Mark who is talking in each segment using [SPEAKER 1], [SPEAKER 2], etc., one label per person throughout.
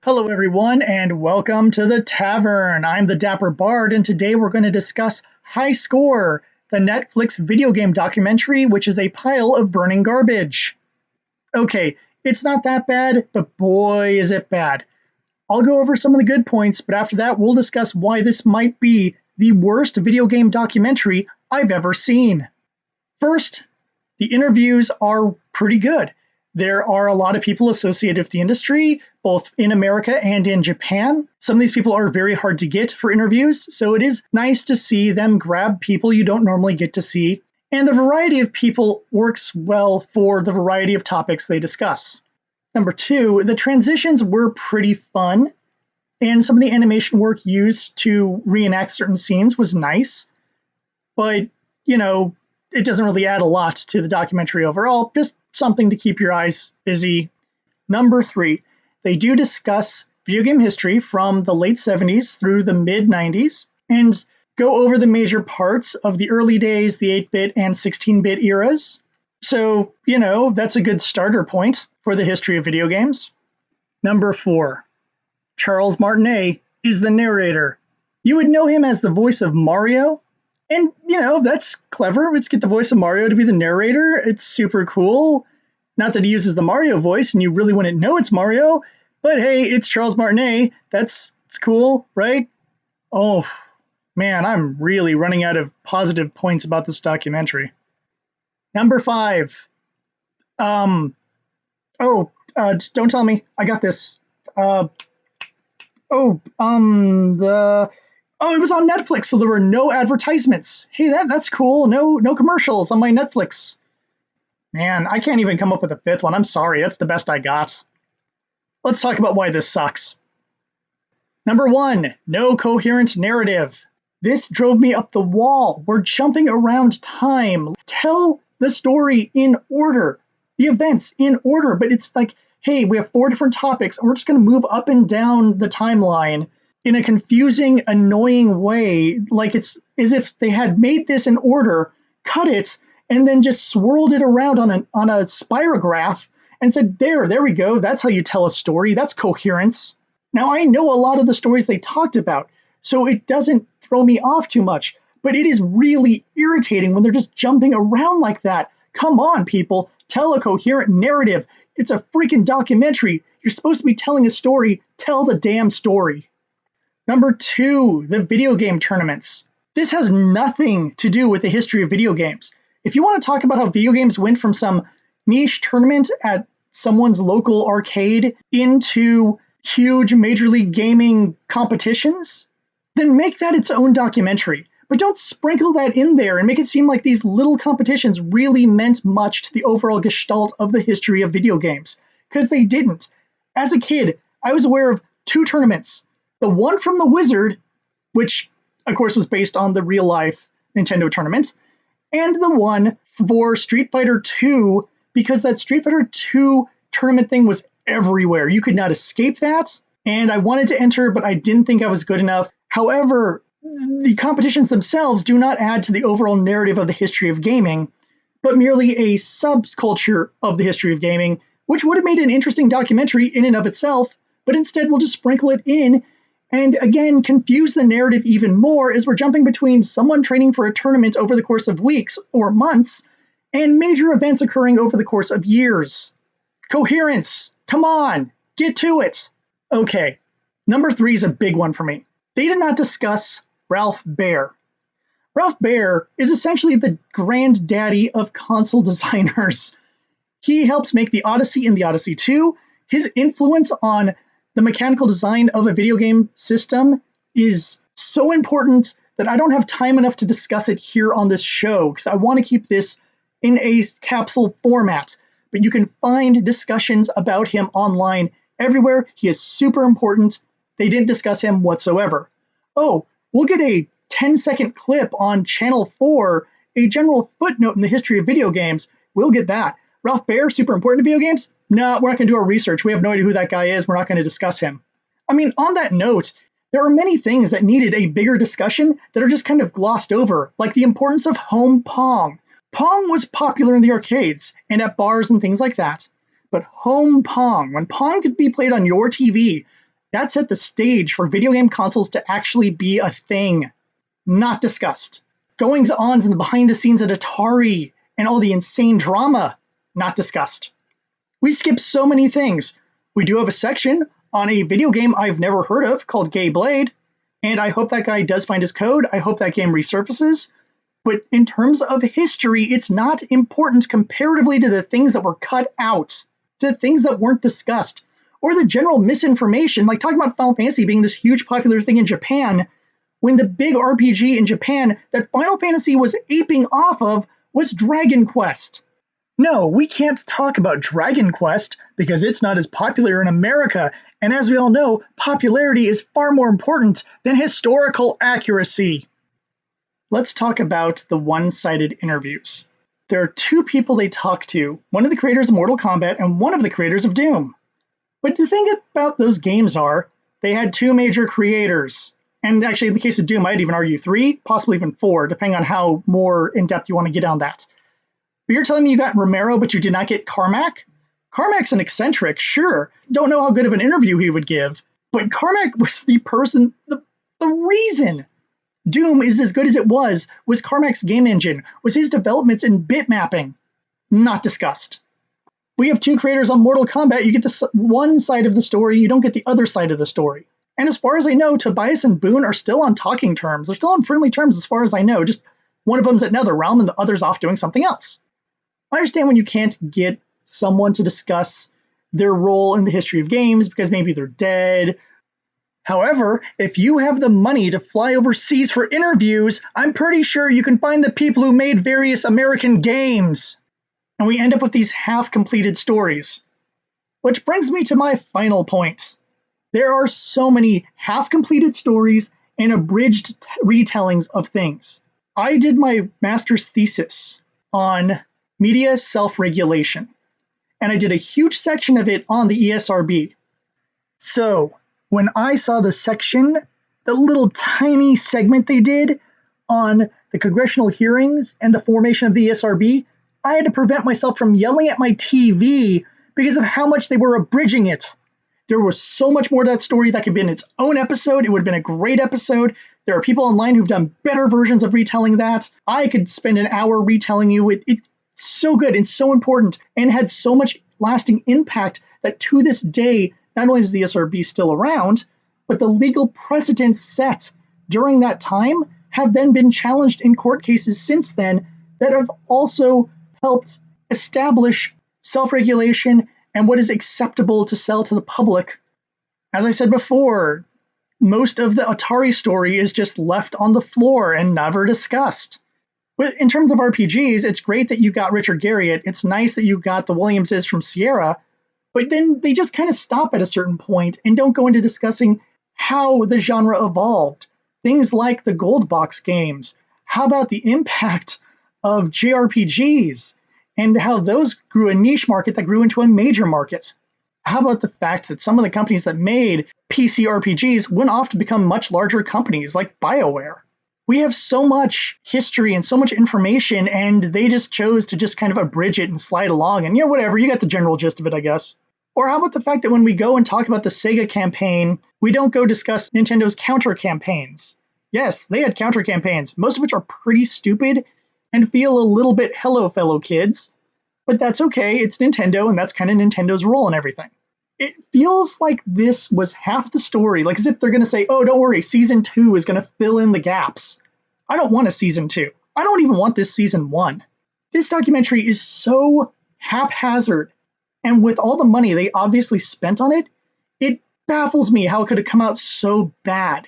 [SPEAKER 1] Hello, everyone, and welcome to the Tavern. I'm the Dapper Bard, and today we're going to discuss High Score, the Netflix video game documentary, which is a pile of burning garbage. Okay, it's not that bad, but boy, is it bad. I'll go over some of the good points, but after that, we'll discuss why this might be the worst video game documentary I've ever seen. First, the interviews are pretty good. There are a lot of people associated with the industry, both in America and in Japan. Some of these people are very hard to get for interviews, so it is nice to see them grab people you don't normally get to see. And the variety of people works well for the variety of topics they discuss. Number two, the transitions were pretty fun, and some of the animation work used to reenact certain scenes was nice. But, it doesn't really add a lot to the documentary overall, just something to keep your eyes busy. Number three, they do discuss video game history from the late 70s through the mid 90s and go over the major parts of the early days, the 8-bit and 16-bit eras. So, that's a good starter point for the history of video games. Number four, Charles Martinet is the narrator. You would know him as the voice of Mario. And, that's clever. Let's get the voice of Mario to be the narrator. It's super cool. Not that he uses the Mario voice and you really wouldn't know it's Mario, but hey, it's Charles Martinet. It's cool, right? Oh, man, I'm really running out of positive points about this documentary. Number five. Don't tell me. I got this. It was on Netflix, so there were no advertisements. Hey, that's cool. No commercials on my Netflix. Man, I can't even come up with a fifth one. I'm sorry. That's the best I got. Let's talk about why this sucks. Number one, no coherent narrative. This drove me up the wall. We're jumping around time. Tell the story in order, the events in order, but it's like, hey, we have 4 different topics, and we're just going to move up and down the timeline in a confusing, annoying way, like it's as if they had made this in order, cut it, and then just swirled it around on a spirograph and said, there we go, that's how you tell a story, that's coherence. Now, I know a lot of the stories they talked about, so it doesn't throw me off too much, but it is really irritating when they're just jumping around like that. Come on, people, tell a coherent narrative. It's a freaking documentary. You're supposed to be telling a story. Tell the damn story. Number two, the video game tournaments. This has nothing to do with the history of video games. If you want to talk about how video games went from some niche tournament at someone's local arcade into huge Major League Gaming competitions, then make that its own documentary. But don't sprinkle that in there and make it seem like these little competitions really meant much to the overall gestalt of the history of video games, because they didn't. As a kid, I was aware of 2 tournaments. The one from the Wizard, which of course was based on the real life Nintendo tournament, and the one for Street Fighter 2, because that Street Fighter 2 tournament thing was everywhere. You could not escape that, and I wanted to enter, but I didn't think I was good enough. However, the competitions themselves do not add to the overall narrative of the history of gaming, but merely a subculture of the history of gaming, which would have made an interesting documentary in and of itself, but instead we'll just sprinkle it in and again confuse the narrative even more as we're jumping between someone training for a tournament over the course of weeks or months and major events occurring over the course of years. Coherence! Come on! Get to it! Okay, number 3 is a big one for me. They did not discuss Ralph Baer. Ralph Baer is essentially the granddaddy of console designers. He helped make the Odyssey and the Odyssey 2. His influence on the mechanical design of a video game system is so important that I don't have time enough to discuss it here on this show because I want to keep this in a capsule format. But you can find discussions about him online everywhere. He is super important. They didn't discuss him whatsoever. Oh, we'll get a 10-second clip on Channel 4, a general footnote in the history of video games. We'll get that. Ralph Baer, super important to video games? No, we're not going to do our research. We have no idea who that guy is. We're not going to discuss him. I mean, on that note, there are many things that needed a bigger discussion that are just kind of glossed over, like the importance of home Pong. Pong was popular in the arcades and at bars and things like that. But home Pong, when Pong could be played on your TV, That set the stage for video game consoles to actually be a thing, not discussed. Goings-ons and the behind the scenes at Atari and all the insane drama, not discussed. We skip so many things. We do have a section on a video game I've never heard of called Gay Blade, and I hope that guy does find his code. I hope that game resurfaces. But in terms of history, it's not important comparatively to the things that were cut out, to the things that weren't discussed, or the general misinformation, like talking about Final Fantasy being this huge popular thing in Japan, when the big RPG in Japan that Final Fantasy was aping off of was Dragon Quest. No, we can't talk about Dragon Quest because it's not as popular in America, and as we all know, popularity is far more important than historical accuracy. Let's talk about the one-sided interviews. There are two people they talk to, one of the creators of Mortal Kombat and one of the creators of Doom. But the thing about those games are, they had two major creators. And actually, in the case of Doom, I'd even argue 3, possibly even 4, depending on how more in-depth you want to get on that. But you're telling me you got Romero, but you did not get Carmack? Carmack's an eccentric, sure. Don't know how good of an interview he would give. But Carmack was the person, the reason Doom is as good as it was Carmack's game engine, was his developments in bitmapping. Not discussed. We have two creators on Mortal Kombat. You get the one side of the story, you don't get the other side of the story. And as far as I know, Tobias and Boone are still on talking terms. They're still on friendly terms as far as I know. Just one of them's at NetherRealm and the other's off doing something else. I understand when you can't get someone to discuss their role in the history of games because maybe they're dead. However, if you have the money to fly overseas for interviews, I'm pretty sure you can find the people who made various American games. And we end up with these half-completed stories. Which brings me to my final point. There are so many half-completed stories and abridged retellings of things. I did my master's thesis on media self-regulation, and I did a huge section of it on the ESRB. So, when I saw the section, the little tiny segment they did on the congressional hearings and the formation of the ESRB, I had to prevent myself from yelling at my TV because of how much they were abridging it. There was so much more to that story that could be in its own episode. It would have been a great episode. There are people online who've done better versions of retelling that. I could spend an hour retelling you. It's so good and so important and had so much lasting impact that to this day, not only is the ESRB still around, but the legal precedents set during that time have then been challenged in court cases since then that have also helped establish self-regulation and what is acceptable to sell to the public. As I said before, most of the Atari story is just left on the floor and never discussed. But in terms of RPGs, it's great that you got Richard Garriott. It's nice that you got the Williamses from Sierra, but then they just kind of stop at a certain point and don't go into discussing how the genre evolved. Things like the Gold Box games. How about the impact of JRPGs and how those grew a niche market that grew into a major market? How about the fact that some of the companies that made PC RPGs went off to become much larger companies like BioWare? We have so much history and so much information, and they just chose to just kind of abridge it and slide along. And whatever, you got the general gist of it, I guess. Or how about the fact that when we go and talk about the Sega campaign, we don't go discuss Nintendo's counter campaigns. Yes, they had counter campaigns, most of which are pretty stupid and feel a little bit hello, fellow kids. But that's okay, it's Nintendo, and that's kind of Nintendo's role and everything. It feels like this was half the story, like as if they're going to say, oh, don't worry, Season 2 is going to fill in the gaps. I don't want a Season 2. I don't even want this Season 1. This documentary is so haphazard, and with all the money they obviously spent on it, it baffles me how it could have come out so bad.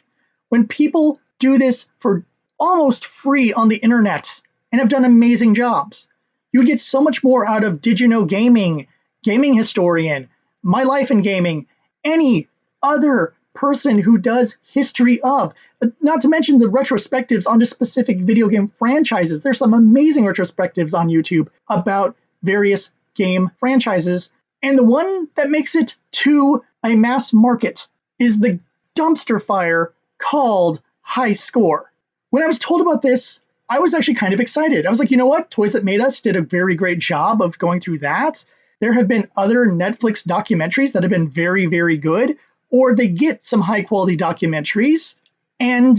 [SPEAKER 1] When people do this for almost free on the internet and have done amazing jobs, you would get so much more out of Did You Know Gaming, Gaming Historian, My Life in Gaming, any other person who does history of, not to mention the retrospectives onto specific video game franchises. There's some amazing retrospectives on YouTube about various game franchises, and the one that makes it to a mass market is the dumpster fire called High Score. When I was told about this, I was actually kind of excited. I was like, you know what? Toys That Made Us did a very great job of going through that. There have been other Netflix documentaries that have been very, very good. or they get some high quality documentaries, and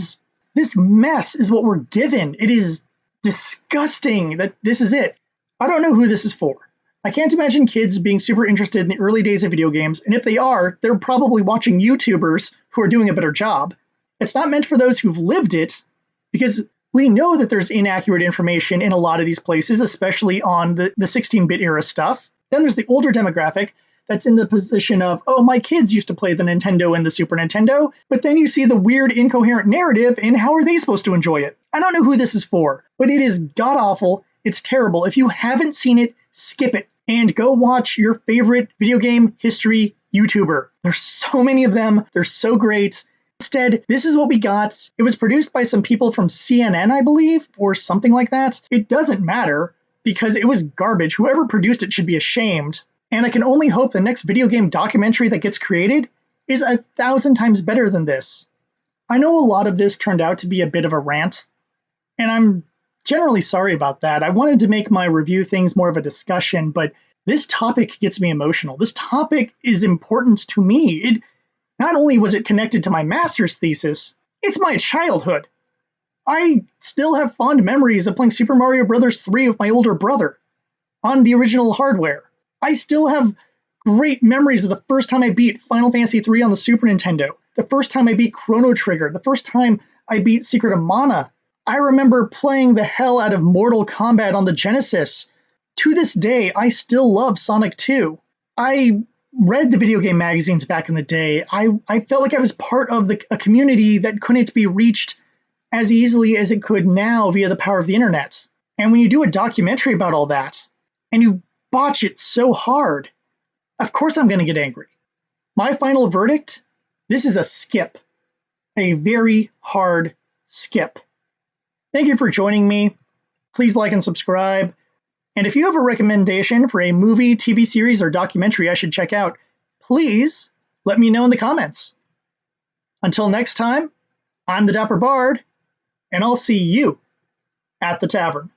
[SPEAKER 1] this mess is what we're given. It is disgusting that this is it. I don't know who this is for. I can't imagine kids being super interested in the early days of video games, and if they are, they're probably watching YouTubers who are doing a better job. It's not meant for those who've lived it, because we know that there's inaccurate information in a lot of these places, especially on the 16-bit era stuff. Then there's the older demographic that's in the position of, oh, my kids used to play the Nintendo and the Super Nintendo, but then you see the weird incoherent narrative, and how are they supposed to enjoy it? I don't know who this is for, but it is god-awful. It's terrible. If you haven't seen it, skip it and go watch your favorite video game history YouTuber. There's so many of them. They're so great. Instead, this is what we got. It was produced by some people from CNN, I believe, or something like that. It doesn't matter because it was garbage. Whoever produced it should be ashamed. And I can only hope the next video game documentary that gets created is 1,000 times better than this. I know a lot of this turned out to be a bit of a rant, and I'm generally sorry about that. I wanted to make my review things more of a discussion, but this topic gets me emotional. This topic is important to me. Not only was it connected to my master's thesis, it's my childhood. I still have fond memories of playing Super Mario Bros. 3 with my older brother on the original hardware. I still have great memories of the first time I beat Final Fantasy 3 on the Super Nintendo, the first time I beat Chrono Trigger, the first time I beat Secret of Mana. I remember playing the hell out of Mortal Kombat on the Genesis. To this day, I still love Sonic 2. I read the video game magazines back in the day. I felt like I was part of a community that couldn't be reached as easily as it could now via the power of the internet. And when you do a documentary about all that, and you botch it so hard, of course I'm going to get angry. My final verdict, this is a skip. A very hard skip. Thank you for joining me. Please like and subscribe. And if you have a recommendation for a movie, TV series, or documentary I should check out, please let me know in the comments. Until next time, I'm the Dapper Bard, and I'll see you at the tavern.